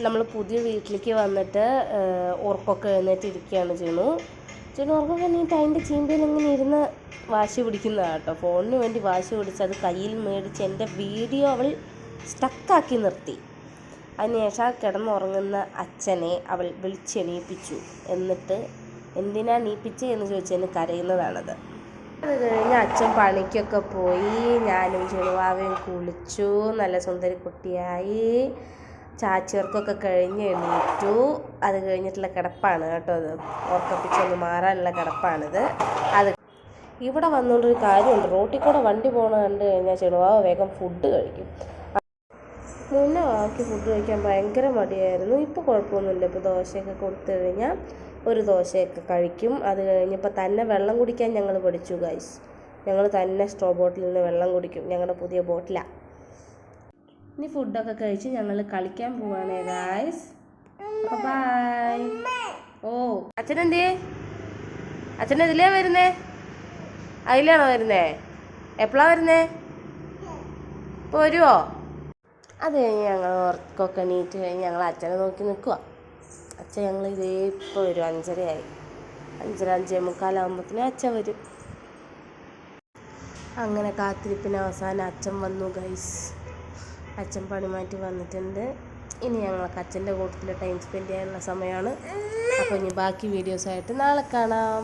നമ്മൾ പുതിയ വീട്ടിലേക്ക് വന്നിട്ട് ഉറക്കമൊക്കെ എഴുന്നേറ്റിരിക്കുകയാണ് ചെന്നു ഉറക്കം നീട്ട് അതിൻ്റെ ചീമ്പയിൽ ഇങ്ങനെ ഇരുന്ന് വാശി പിടിക്കുന്നതാണ് കേട്ടോ. ഫോണിന് വേണ്ടി വാശി പിടിച്ച് അത് കയ്യിൽ മേടിച്ച് എൻ്റെ വീഡിയോ അവൾ സ്റ്റക്കാക്കി നിർത്തി. അതിനുശേഷം കിടന്നുറങ്ങുന്ന അച്ഛനെ അവൾ വിളിച്ചെണീപ്പിച്ചു. എന്നിട്ട് എന്തിനാ എണീപ്പിച്ചേ എന്ന് ചോദിച്ചതിന് കരയുന്നതാണത്. അത് കഴിഞ്ഞ് അച്ഛൻ പണിക്കൊക്കെ പോയി. ഞാനും ചെറുവാവയും കുളിച്ചു, നല്ല സുന്ദരി കുട്ടിയായി. ചാച്ചിയർക്കൊക്കെ കഴിഞ്ഞ് എണീറ്റു. അത് കഴിഞ്ഞിട്ടുള്ള കിടപ്പാണ് കേട്ടോ. അത് ഉറക്കപ്പിച്ചൊന്ന് മാറാനുള്ള കിടപ്പാണിത്. അത് ഇവിടെ വന്നുകൊണ്ടൊരു കാര്യമുണ്ട്. റോട്ടിൽ കൂടെ വണ്ടി പോകണ കണ്ടു കഴിഞ്ഞാൽ ചെറുവാവ് വേഗം ഫുഡ് കഴിക്കും. മുന്നേ ആക്കി ഫുഡ് കഴിക്കാൻ ഭയങ്കര മടിയായിരുന്നു. ഇപ്പോൾ കുഴപ്പമൊന്നുമില്ല. ഇപ്പോൾ ദോശയൊക്കെ കൊടുത്തു കഴിഞ്ഞാൽ ഒരു ദോശയൊക്കെ കഴിക്കും. അത് കഴിഞ്ഞപ്പോൾ തന്നെ വെള്ളം കുടിക്കാൻ ഞങ്ങൾ പഠിച്ചു ഗൈസ്. ഞങ്ങൾ തന്നെ സ്ട്രോ ബോട്ടിലിൽ നിന്ന് വെള്ളം കുടിക്കും. ഞങ്ങളുടെ പുതിയ ബോട്ടിലാണ്. ഇനി ഫുഡൊക്കെ കഴിച്ച് ഞങ്ങൾ കളിക്കാൻ പോവാണേ ഗൈസ്. അപ്പോൾ ബൈ. ഓ അച്ഛനെന്തേ? അച്ഛനെതിലേ വരുന്നേ? അതിലാണോ വരുന്നേ? എപ്പോഴാണ് വരുന്നേ? ഇപ്പോൾ വരുമോ? അത് കഴിഞ്ഞ് ഞങ്ങൾ ഉറക്കമൊക്കെ എണീറ്റ് കഴിഞ്ഞ് ഞങ്ങൾ അച്ഛനെ നോക്കി നിൽക്കുക. അച്ഛൻ ഞങ്ങൾ ഇതേ ഇപ്പോൾ വരും. 5:30 5:45 അച്ഛൻ വരും. അങ്ങനെ കാത്തിരിപ്പിന് അവസാനം അച്ഛൻ വന്നു ഗൈസ്. അച്ഛൻ പണി മാറ്റി വന്നിട്ടുണ്ട്. ഇനി ഞങ്ങൾക്ക് അച്ഛൻ്റെ കൂട്ടത്തിൽ ടൈം സ്പെൻഡ് ചെയ്യാനുള്ള സമയമാണ്. അപ്പോൾ ഇനി ബാക്കി വീഡിയോസായിട്ട് നാളെ കാണാം.